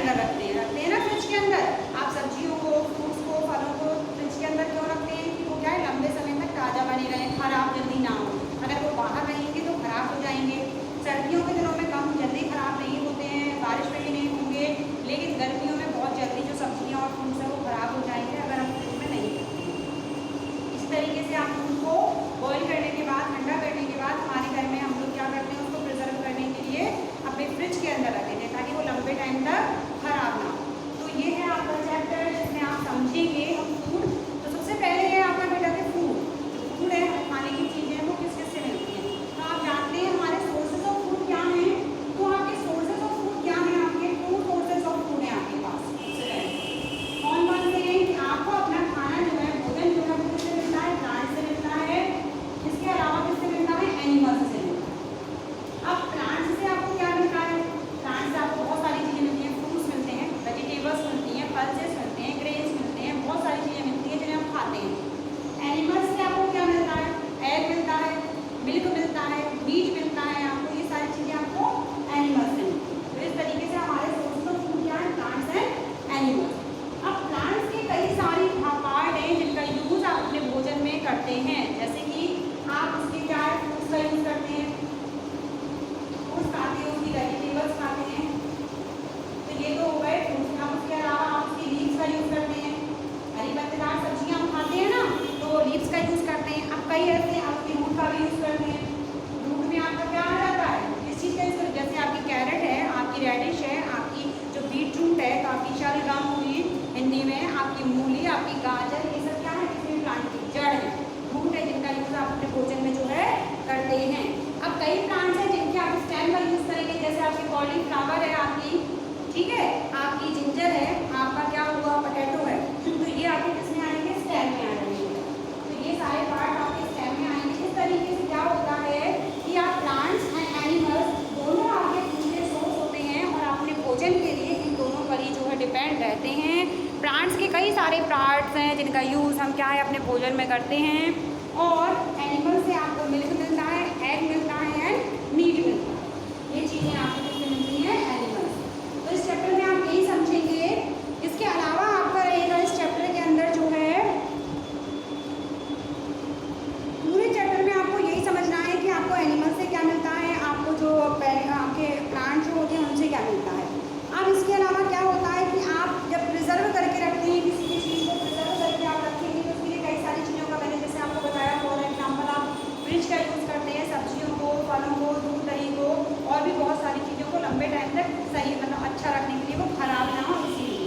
अंदर रखते हैं ना फ्रिज के अंदर। आप सब्जियों को, फ्रूट्स को, फलों को फ्रिज के अंदर क्यों रखते हैं कि वो क्या है, लंबे समय तक ताज़ा बने रहें, खराब जल्दी ना हो। अगर वो बाहर रहेंगे तो खराब हो जाएंगे। सर्दियों के दिनों में कम जल्दी खराब नहीं होते हैं, बारिश में भी नहीं होंगे, लेकिन गर्मियों में बहुत जल्दी जो सब्जियाँ और फ्रूट्स हैं वो खराब हो जाएंगे अगर हम फ्रिज में नहीं रखते हैं। इस तरीके से आप उनको बॉईल करने के बाद, ठंडा करने के बाद हमारे घर में हम लोग क्या करते हैं, उसको प्रिजर्व करने के लिए अपने फ्रिज के अंदर रख देते हैं ताकि वो लंबे टाइम तक खराब ना हो। तो ये है आपका चैप्टर जिसमें आप समझेंगे हम फूड। तो सबसे पहले है आपका बेटा के फूड। फूड है खाने की चीज़ें, वो किस किस से मिलती हैं। तो आप जानते हैं हमारे सोर्सेज ऑफ फूड क्या हैं। तो आपके सोर्सेज ऑफ फूड क्या हैं, आपके 2 सोर्सेज ऑफ फूड हैं आपके पास। कौन कौन से हैं कि आपको अपना खाना जो है, भोजन जो है वो किससे मिलता है, प्लांट से मिलता है। इसके अलावा किससे मिलता है, एनिमल्स से मिलता है। अब प्लांट से आपको क्या मिलता है, प्लांट से आपको बहुत सारी चीज़ें मिलती हैं। फ्रूट्स मिलते हैं, वेजिटेबल्स मिलती हैं, पल्सेस मिलते हैं, ग्रेन्स मिलते हैं, बहुत सारी चीज़ें मिलती हैं जिन्हें हम खाते हैं। एनिमल्स से आपको क्या मिलता है, एग मिलता है, मिल्क मिलता है, मीट मिलता है, आपको ये सारी चीज़ें आपको एनिमल्स से मिलती हैं। तो इस तरीके से हमारे सोर्सेज ऑफ फूड क्या है, प्लांट्स एंड एनिमल्स। अब प्लांट्स के कई सारे पार्ट हैं जिनका यूज़ आप अपने भोजन में करते हैं। जैसे कि आप उसके क्या है, फ्रूट्स का यूज़ करते हैं, फ्रूट्स खाते हैं, उसकी वेजिटेबल्स खाते हैं। तो ये तो हो गए फ्रूट्स। अब उसके अलावा आप उसकी लीव्स का यूज़ करते हैं। हरी पत्तेदार सब्जियां हम खाते हैं ना, तो लीव्स का यूज़ करते हैं। अब कई ऐसे आप उसकी रूट का भी यूज़ करते हैं। रूट में आपका क्या आ जाता है, इस चीज़ का यूज़ करते हैं। जैसे आपकी कैरेट है, आपकी रेडिश है, आपकी जो बीट रूट है, तो आपकी शलगम हुई हिंदी में, आपकी मूली, आपकी गाजर, ये सब क्या है, किसी प्लांट की जड़ है, रूट है, जिनका यूज़ आप अपने भोजन में जो है करते हैं। अब कई प्लांट्स हैं जिनके आप स्टेम का यूज़ करेंगे। जैसे आपकी कॉलीफ्लावर है आपकी, ठीक है, आपकी जिंजर है, आपका क्या हुआ, पोटैटो है, तो ये आपके किसमें आएंगे, स्टेम में आ जाएंगे। तो ये सारे पार्ट आपके स्टेम में आएंगे। इस तरीके से क्या होता है कि आप प्लांट्स एंड एनिमल्स दोनों आपके फूड के सोर्स होते हैं और अपने भोजन के लिए इन दोनों पर ही जो है डिपेंड रहते हैं। प्लांट्स के कई सारे पार्ट्स हैं जिनका यूज़ हम क्या है अपने भोजन में करते हैं, और एनिमल से आपको मिल्क मिलता है, एग मिलता है एंड मीट मिलता है। ये चीज़ें आपको किससे मिलती हैं, एनिमल्स। तो इस चैप्टर में आप यही समझेंगे। इसके अलावा आपका रहेगा इस चैप्टर के अंदर जो है, पूरे चैप्टर में आपको यही समझना है कि आपको एनिमल से क्या मिलता है, आपको जो आपके प्लांट जो होते हैं उनसे क्या मिलता है। अब इसके अलावा क्या होता है कि आप जब प्रिजर्व करके रखते हैं, किसी भी चीज़ को प्रिजर्व करके आप रखेंगे तो उसके लिए कई सारी चीज़ों का, मैंने जैसे आपको बताया, फॉर एग्जाम्पल आप फ्रिज का यूज़ करते हैं सब्जियों को, फलों को, दूध दही को, और भी बहुत सारी चीज़ों को लंबे टाइम तक सही मतलब अच्छा रखने के लिए, वो खराब ना हो इसीलिए।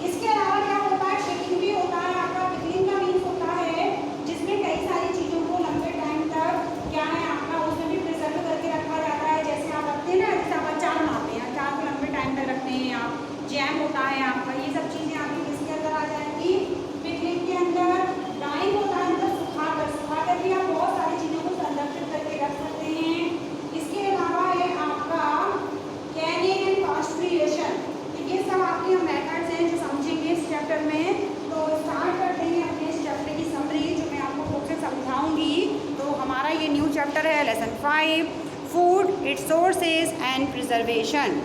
इसके अलावा क्या होता है, पिकलिंग भी होता है आपका। पिकलिंग का मीन्स होता है जिसमें कई सारी चीज़ों को लंबे टाइम तक क्या है आपका, उसमें भी प्रिजर्व करके रखा जाता है। जैसे आप रखते हैं ना, जैसे आप अचार बनाते हैं, अचार को लंबे टाइम तक रखते हैं आप, जैम होता है आपका, ये सब चीज़ें आपकी किसके अंदर आ जाएंगी, पिकलिंग के अंदर। ड्राइंग होता है मतलब सुखाकर भी आप बहुत सारी चीज़ों को संरक्षित करके रख सकते हैं। इसके अलावा है आपका कैनिंग एंड पास्चुरेशन। तो ये सब आपके हम मेथड्स हैं जो समझेंगे इस चैप्टर में। तो स्टार्ट करते हैं अपने इस चैप्टर की समरी जो मैं आपको खुद से समझाऊंगी। तो हमारा ये न्यू चैप्टर है lesson 5, food, it's sources and preservation.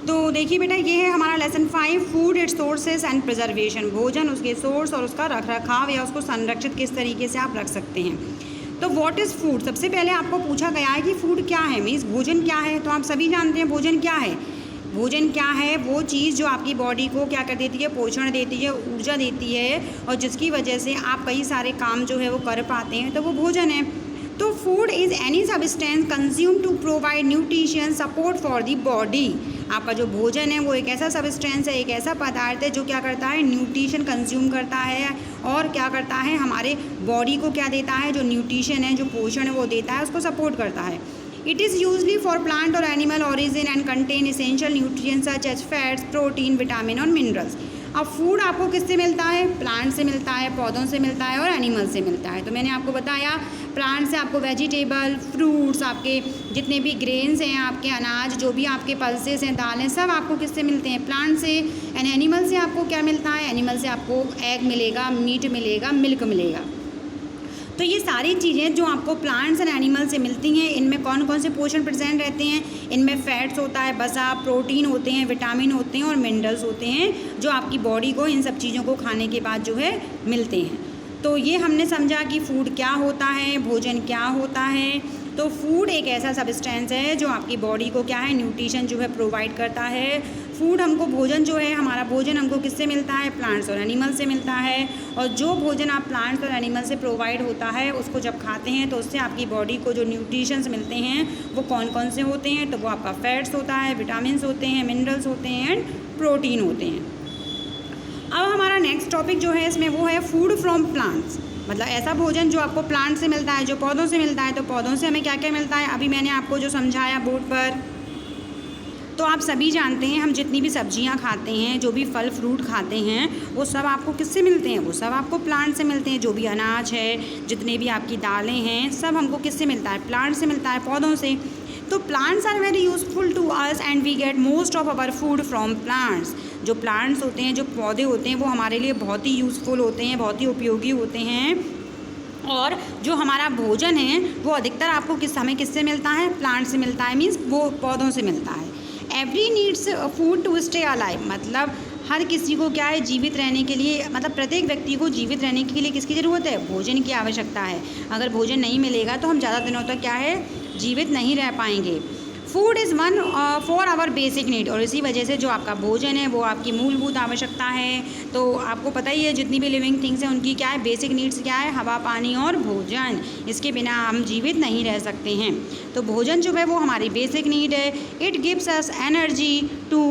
तो देखिए बेटा, ये है हमारा lesson 5, food, it's sources and preservation. भोजन, उसके सोर्स और उसका रख रखाव या उसको संरक्षित किस तरीके से आप रख सकते हैं। तो व्हाट इज़ फूड, सबसे पहले आपको पूछा गया है कि फूड क्या है, मीन्स भोजन क्या है। तो आप सभी जानते हैं भोजन क्या है। भोजन क्या है, वो चीज़ जो आपकी बॉडी को क्या कर देती है, पोषण देती है, ऊर्जा देती है, और जिसकी वजह से आप कई सारे काम जो है वो कर पाते हैं, तो वो भोजन है। तो food is any substance consume to provide nutrition support for the body. आपका जो भोजन है वो एक ऐसा सब्सटेंस है, एक ऐसा पदार्थ है जो क्या करता है, न्यूट्रिशन कंज्यूम करता है, और क्या करता है, हमारे बॉडी को क्या देता है, जो न्यूट्रिशन है, जो पोषण है वो देता है, उसको सपोर्ट करता है। It is usually for plant और animal origin and contain essential nutrients such as fats, protein, vitamin और मिनरल्स। अब फूड आपको किससे मिलता है, प्लांट से मिलता है, पौधों से मिलता है और एनिमल से मिलता है। तो मैंने आपको बताया, प्लांट से आपको वेजिटेबल, फ्रूट्स, आपके जितने भी ग्रेन्स हैं, आपके अनाज, जो भी आपके पल्सेस हैं, दालें, सब आपको किससे मिलते हैं, प्लांट से। एंड एनिमल से आपको क्या मिलता है, एनिमल से आपको एग मिलेगा, मीट मिलेगा, मिल्क मिलेगा। तो ये सारी चीज़ें जो आपको प्लांट्स एंड एनिमल से मिलती हैं, इनमें कौन कौन से पोषण प्रेजेंट रहते हैं? इनमें फैट्स होता है, वसा, प्रोटीन होते हैं, विटामिन होते हैं और मिनरल्स होते हैं, जो आपकी बॉडी को इन सब चीज़ों को खाने के बाद जो है मिलते हैं। तो ये हमने समझा कि फूड क्या होता है, भोजन क्या होता है। तो फूड एक ऐसा सब्सटेंस है जो आपकी बॉडी को क्या है, न्यूट्रिशन जो है प्रोवाइड करता है। फूड हमको, भोजन जो है, हमारा भोजन हमको किससे मिलता है? प्लांट्स और एनिमल से मिलता है। और जो भोजन आप प्लांट्स और एनिमल से प्रोवाइड होता है, उसको जब खाते हैं तो उससे आपकी बॉडी को जो न्यूट्रिशंस मिलते हैं वो कौन कौन से होते हैं? तो वो आपका फैट्स होता है, विटामिन्स होते हैं, मिनरल्स होते हैं एंड प्रोटीन होते हैं। अब हमारा नेक्स्ट टॉपिक जो है इसमें वो है फूड फ्रॉम प्लांट्स, मतलब ऐसा भोजन जो आपको प्लांट से मिलता है, जो पौधों से मिलता है। तो पौधों से हमें क्या क्या मिलता है? अभी मैंने आपको जो समझाया बोर्ड पर, तो आप सभी जानते हैं हम जितनी भी सब्जियां खाते हैं, जो भी फल फ्रूट खाते हैं, वो सब आपको किससे मिलते हैं? वो सब आपको प्लांट से मिलते हैं। जो भी अनाज है, जितने भी आपकी दालें हैं, सब हमको किससे मिलता है? प्लांट से मिलता है, पौधों से। तो plants are very useful to us and we get most of our food from plants. जो प्लांट्स होते हैं, जो पौधे होते हैं, वो हमारे लिए बहुत ही यूज़फुल होते हैं, बहुत ही उपयोगी होते हैं। और जो हमारा भोजन है वो अधिकतर आपको हमें किससे मिलता है? प्लांट से मिलता है, मीन्स वो पौधों से मिलता है। Every needs food to stay alive, मतलब हर किसी को क्या है, जीवित रहने के लिए, मतलब प्रत्येक व्यक्ति को जीवित रहने के लिए किसकी ज़रूरत है? भोजन की आवश्यकता है। अगर भोजन नहीं मिलेगा तो हम ज़्यादा दिनों तक क्या है, जीवित नहीं रह पाएंगे। Food is one for our basic need, और इसी वजह से जो आपका भोजन है वो आपकी मूलभूत आवश्यकता है। तो आपको पता ही है जितनी भी लिविंग थिंग्स हैं उनकी क्या है, बेसिक नीड्स क्या है? हवा, पानी और भोजन। इसके बिना हम जीवित नहीं रह सकते हैं। तो भोजन जो है वो हमारी बेसिक नीड है। It gives us energy to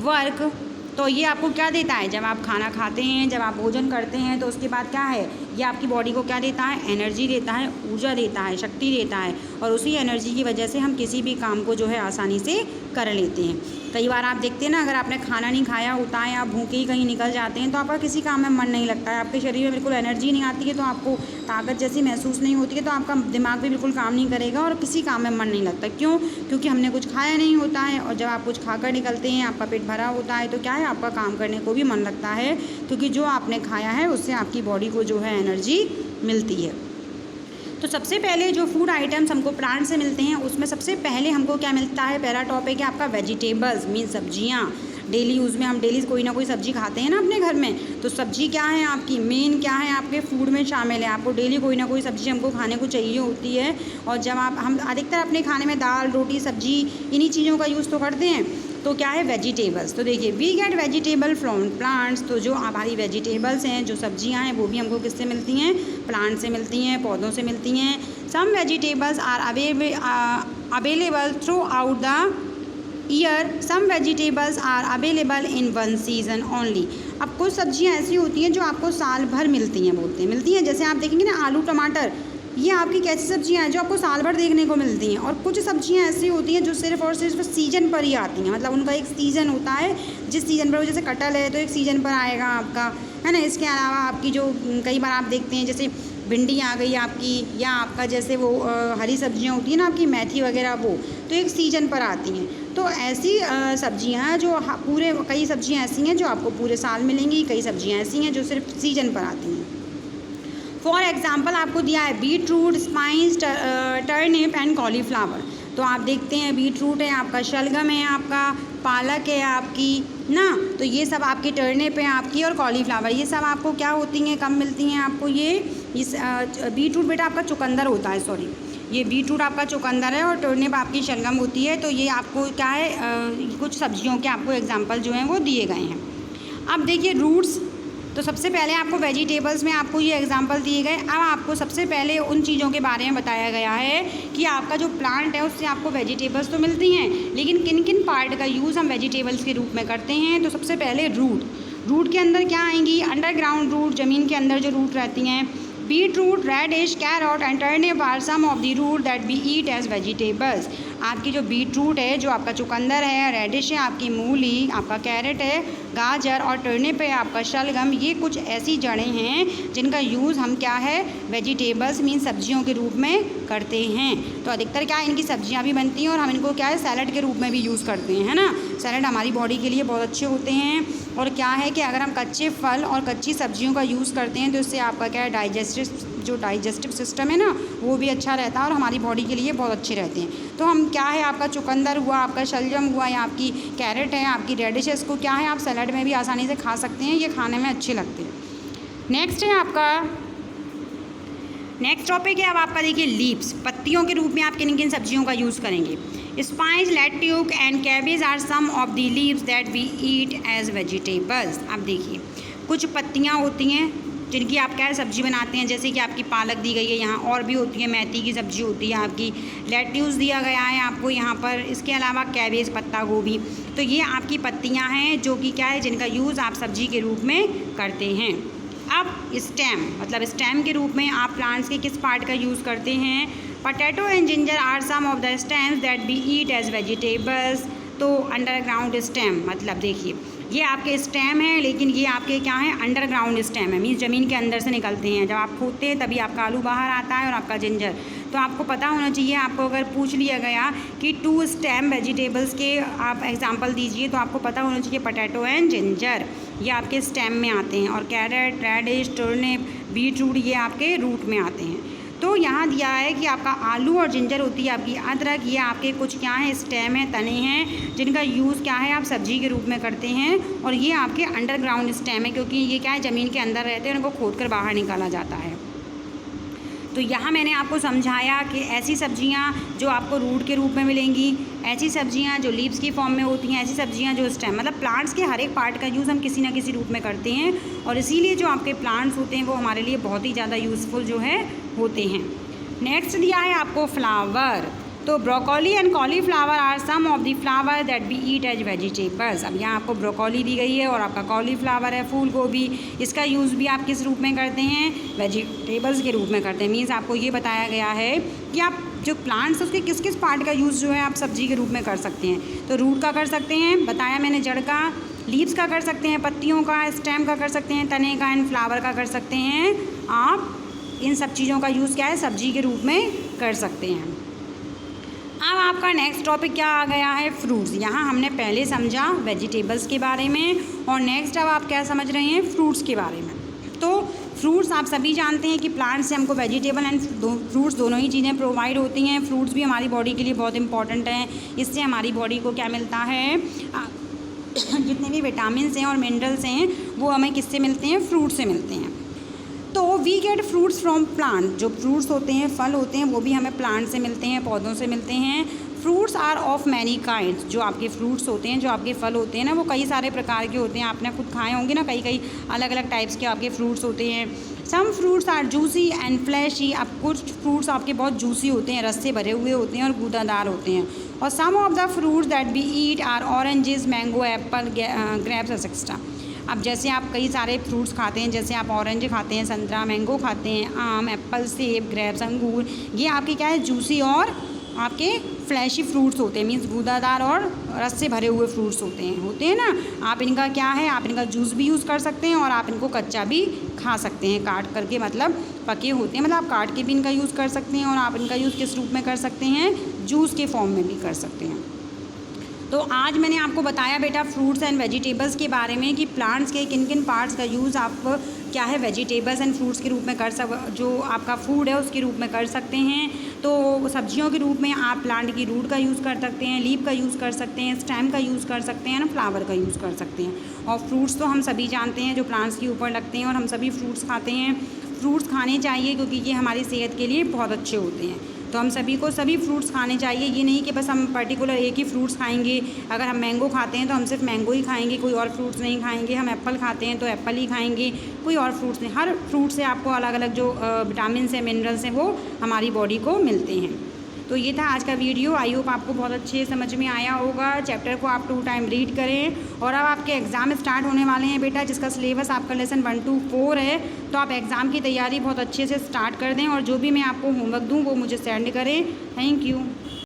work. तो ये आपको क्या देता है? जब आप खाना खाते हैं, जब आप भोजन करते हैं, तो उसके बाद क्या है, ये आपकी बॉडी को क्या देता है? एनर्जी देता है, ऊर्जा देता है, शक्ति देता है। और उसी एनर्जी की वजह से हम किसी भी काम को जो है आसानी से कर लेते हैं। कई बार आप देखते हैं ना, अगर आपने खाना नहीं खाया होता है, आप भूखे ही कहीं निकल जाते हैं, तो आपका किसी काम में मन नहीं लगता है, आपके शरीर में बिल्कुल एनर्जी नहीं आती है, तो आपको ताकत जैसी महसूस नहीं होती है, तो आपका दिमाग भी बिल्कुल काम नहीं करेगा और किसी काम में मन नहीं लगता। क्यों? क्योंकि हमने कुछ खाया नहीं होता है। और जब आप कुछ खाकर निकलते हैं, आपका पेट भरा होता है, तो क्या है, आपका काम करने को भी मन लगता है, क्योंकि जो आपने खाया है उससे आपकी बॉडी को जो है एनर्जी मिलती है। तो सबसे पहले जो फूड आइटम्स हमको प्लांट से मिलते हैं, उसमें सबसे पहले हमको क्या मिलता है? पहला टॉपिक है आपका वेजिटेबल्स, मीन सब्जियां। डेली यूज़ में हम डेली कोई ना कोई सब्जी खाते हैं ना अपने घर में, तो सब्जी क्या है आपकी, मेन क्या है, आपके फूड में शामिल है। आपको डेली कोई ना कोई सब्जी हमको खाने को चाहिए होती है। और जब हम अधिकतर अपने खाने में दाल, रोटी, सब्जी, इन्हीं चीज़ों का यूज़ तो करते हैं। तो क्या है? वेजिटेबल्स। तो देखिए, we get vegetable from plants. तो जो हमारी वेजिटेबल्स हैं, जो सब्जियां हैं, वो भी हमको किससे मिलती हैं? प्लांट से मिलती हैं, पौधों से मिलती हैं। Some vegetables are available throughout the year, some vegetables are available in one season only. अब कुछ सब्जियां ऐसी होती हैं जो आपको साल भर मिलती हैं, मिलती हैं। जैसे आप देखेंगे ना, आलू, टमाटर, ये आपकी कैसी सब्जियां हैं जो आपको साल भर देखने को मिलती हैं। और कुछ सब्जियां ऐसी होती हैं जो सिर्फ और सिर्फ सीजन पर ही आती हैं, मतलब उनका एक सीज़न होता है, जिस सीज़न पर, जैसे कटहल है तो एक सीज़न पर आएगा आपका, है ना। इसके अलावा आपकी जो कई बार आप देखते हैं, जैसे भिंडी आ गई आपकी, या आपका जैसे वो हरी सब्जियां होती हैं ना आपकी, मेथी वगैरह, वो तो एक सीज़न पर आती हैं। तो ऐसी सब्जियां जो पूरे, कई सब्जियां ऐसी हैं जो आपको पूरे साल मिलेंगी, कई सब्जियां ऐसी हैं जो सिर्फ सीजन पर आती हैं। फॉर एग्ज़ाम्पल आपको दिया है beetroot, spice, turnip and cauliflower. तो आप देखते हैं बीट रूट है आपका, शलगम है आपका, पालक है आपकी ना, तो ये सब आपकी, टर्निप है आपकी और कॉलीफ्लावर, ये सब आपको क्या होती हैं, कब मिलती हैं आपको? ये इस बीट रूट बेटा आपका चुकंदर होता है, सॉरी, ये बीट रूट आपका चुकंदर है और टर्निप आपकी शलगम होती है। तो ये आपको क्या है, कुछ सब्जियों के आपको एग्जाम्पल जो हैं वो दिए गए हैं। अब देखिए रूट्स, तो सबसे पहले आपको वेजिटेबल्स में आपको ये एग्जांपल दिए गए। अब आपको सबसे पहले उन चीज़ों के बारे में बताया गया है कि आपका जो प्लांट है उससे आपको वेजिटेबल्स तो मिलती हैं, लेकिन किन किन पार्ट का यूज़ हम वेजिटेबल्स के रूप में करते हैं। तो सबसे पहले रूट के अंदर क्या आएंगी? अंडरग्राउंड रूट, ज़मीन के अंदर जो रूट रहती हैं। Beetroot, radish, carrot and turnip are some of the root that we eat as vegetables. आपकी जो बीट रूट है, जो आपका चुकंदर है, रेडिश है आपकी मूली, आपका कैरेट है, गाजर और टर्निप है आपका शलगम, ये कुछ ऐसी जड़ें हैं जिनका यूज़ हम क्या है, वेजिटेबल्स मीन सब्जियों के रूप में करते हैं। तो अधिकतर क्या है, इनकी सब्जियां भी बनती हैं और हम इनको क्या है, सैलड के रूप में भी यूज़ करते हैं, है ना। सैलड हमारी बॉडी के लिए बहुत अच्छे होते हैं। और क्या है कि अगर हम कच्चे फल और कच्ची सब्जियों का यूज़ करते हैं तो इससे आपका क्या है, डाइजेस्टिव जो डाइजेस्टिव सिस्टम है ना वो भी अच्छा रहता है और हमारी बॉडी के लिए बहुत अच्छे रहते हैं। तो हम क्या है, आपका चुकंदर हुआ, आपका शलजम हुआ या आपकी कैरेट है, आपकी रेडिश है, इसको क्या है आप सलाद में भी आसानी से खा सकते हैं, ये खाने में अच्छे लगते हैं। नेक्स्ट है आपका, नेक्स्ट टॉपिक है अब आपका देखिए लीव्स, पत्तियों के रूप में आप किन किन सब्जियों का यूज़ करेंगे। Spice, lettuce and cabbage are some of the leaves that we eat as vegetables. अब देखिए कुछ पत्तियाँ होती हैं जिनकी आप क्या सब्ज़ी बनाते हैं, जैसे कि आपकी पालक दी गई है यहाँ, और भी होती है मेथी की सब्ज़ी होती है आपकी, लेट्यूस दिया गया है आपको यहाँ पर, इसके अलावा कैबेज, पत्ता गोभी। तो ये आपकी पत्तियाँ हैं जो कि क्या है जिनका यूज़ आप सब्ज़ी के रूप में करते हैं। अब स्टेम, मतलब स्टेम के रूप में आप प्लांट्स के किस पार्ट का यूज़ करते हैं। Potato and ginger are some of the stems that be eat as vegetables. तो अंडरग्राउंड स्टेम, मतलब देखिए ये आपके स्टेम है, लेकिन ये आपके क्या है अंडरग्राउंड स्टेम है, मीन्स ज़मीन के अंदर से निकलते हैं। जब आप खोदते हैं तभी आपका आलू बाहर आता है और आपका जिंजर। तो आपको पता होना चाहिए, आपको अगर पूछ लिया गया कि 2 स्टेम वेजिटेबल्स के आप एग्जांपल दीजिए तो आपको पता होना चाहिए पोटैटो एंड जिंजर, ये आपके स्टेम में आते हैं, और कैरेट, रेडिश, टर्निप, बीटरूट ये आपके रूट में आते हैं। तो यहाँ दिया है कि आपका आलू और जिंजर होती है आपकी अदरक, ये आपके कुछ क्या है स्टेम है, तने हैं, जिनका यूज़ क्या है आप सब्जी के रूप में करते हैं, और ये आपके अंडरग्राउंड स्टेम है क्योंकि ये क्या है ज़मीन के अंदर रहते हैं, उनको खोदकर बाहर निकाला जाता है। तो यहाँ मैंने आपको समझाया कि ऐसी सब्जियाँ जो आपको रूट के रूप में मिलेंगी, ऐसी सब्जियाँ जो लीव्स की फॉर्म में होती हैं, ऐसी सब्जियाँ जो स्टेम, मतलब प्लांट्स के हर एक पार्ट का यूज़ हम किसी ना किसी रूप में करते हैं, और इसीलिए जो आपके प्लांट्स होते हैं वो हमारे लिए बहुत ही ज़्यादा यूज़फुल जो है होते हैं। नेक्स्ट दिया है आपको फ्लावर। तो broccoli and cauliflower are some of the flower that be eat as vegetables. अब यहाँ आपको ब्रोकोली दी गई है और आपका कॉलीफ्लावर है, फूल गोभी, इसका यूज़ भी आप किस रूप में करते हैं, वेजिटेबल्स के रूप में करते हैं। मीन्स आपको ये बताया गया है कि आप जो प्लांट्स उसके किस किस पार्ट का यूज़ जो है आप सब्जी के रूप में कर सकते हैं। तो रूट का कर सकते हैं, बताया मैंने जड़ का, लीव्स का कर सकते हैं, पत्तियों का, स्टेम का कर सकते हैं, तने का, एंड फ्लावर का कर सकते हैं। आप इन सब चीज़ों का यूज़ क्या है सब्जी के रूप में कर सकते हैं। अब आपका नेक्स्ट टॉपिक क्या आ गया है, फ्रूट्स। यहाँ हमने पहले समझा वेजिटेबल्स के बारे में, और नेक्स्ट अब आप क्या समझ रहे हैं, फ्रूट्स के बारे में। तो फ्रूट्स आप सभी जानते हैं कि प्लांट से हमको वेजिटेबल एंड फ्रूट्स दोनों ही चीज़ें प्रोवाइड होती हैं। फ्रूट्स भी हमारी बॉडी के लिए बहुत इंपॉर्टेंट हैं, इससे हमारी बॉडी को क्या मिलता है, जितने भी विटामिन हैं और मिनरल्स हैं वो हमें किससे मिलते हैं, फ्रूट से मिलते हैं। तो we get fruits from plant, जो फ्रूट्स होते हैं, फल होते हैं, वो भी हमें प्लांट से मिलते हैं, पौधों से मिलते हैं। Fruits are of many kinds, जो आपके फ्रूट्स होते हैं, जो आपके फल होते हैं ना, वो कई सारे प्रकार के होते हैं। आपने खुद खाए होंगे ना, कई अलग अलग टाइप्स के आपके फ्रूट्स होते हैं। Some fruits are juicy and fleshy, अब कुछ फ्रूट्स आपके बहुत जूसी होते हैं, रस से भरे हुए होते हैं और गूदादार होते हैं। और some of the fruits that we eat are oranges, mango, apple, grapes etcetera. अब जैसे आप कई सारे फ्रूट्स खाते हैं, जैसे आप ऑरेंज खाते हैं, संतरा, मैंगो खाते हैं, आम, एप्पल, सेब, ग्रेप्स, अंगूर, ये आपके क्या है जूसी और आपके फ्लैशी फ्रूट्स होते हैं, मीन्स गूदादार और रस से भरे हुए फ्रूट्स होते हैं ना। आप इनका क्या है, आप इनका जूस भी यूज़ कर सकते हैं और आप इनको कच्चा भी खा सकते हैं, काट करके, मतलब पके होते हैं, मतलब आप काट के भी इनका यूज़ कर सकते हैं, और आप इनका यूज़ किस रूप में कर सकते हैं, जूस के फॉर्म में भी कर सकते हैं। तो आज मैंने आपको बताया बेटा फ्रूट्स एंड वेजिटेबल्स के बारे में कि प्लांट्स के किन किन पार्ट्स का यूज़ आप क्या है वेजिटेबल्स एंड फ्रूट्स के रूप में कर जो आपका फूड है उसके रूप में कर सकते हैं। तो सब्जियों के रूप में आप प्लांट की रूट का यूज़ कर सकते हैं, लीफ का यूज़ कर सकते हैं, स्टेम का यूज़ कर सकते हैं ना, फ्लावर का यूज़ कर सकते हैं। और फ्रूट्स तो हम सभी जानते हैं जो प्लांट्स के ऊपर लगते हैं, और हम सभी फ्रूट्स खाते हैं। फ्रूट्स खाने चाहिए क्योंकि ये हमारी सेहत के लिए बहुत अच्छे होते हैं। तो हम सभी को सभी फ्रूट्स खाने चाहिए, ये नहीं कि बस हम पर्टिकुलर एक ही फ्रूट्स खाएंगे। अगर हम मैंगो खाते हैं तो हम सिर्फ मैंगो ही खाएंगे, कोई और फ्रूट्स नहीं खाएंगे। हम एप्पल खाते हैं तो एप्पल ही खाएंगे, कोई और फ्रूट्स नहीं। हर फ्रूट से आपको अलग अलग जो विटामिन हैं, मिनरल्स हैं, वो हमारी बॉडी को मिलते हैं। तो ये था आज का वीडियो। आई होप आपको बहुत अच्छे समझ में आया होगा। चैप्टर को आप 2 टाइम रीड करें। और अब आपके एग्ज़ाम स्टार्ट होने वाले हैं बेटा, जिसका सिलेबस आपका लेसन 1 to 4 है। तो आप एग्ज़ाम की तैयारी बहुत अच्छे से स्टार्ट कर दें, और जो भी मैं आपको होमवर्क दूँ वो मुझे सेंड करें। Thank you.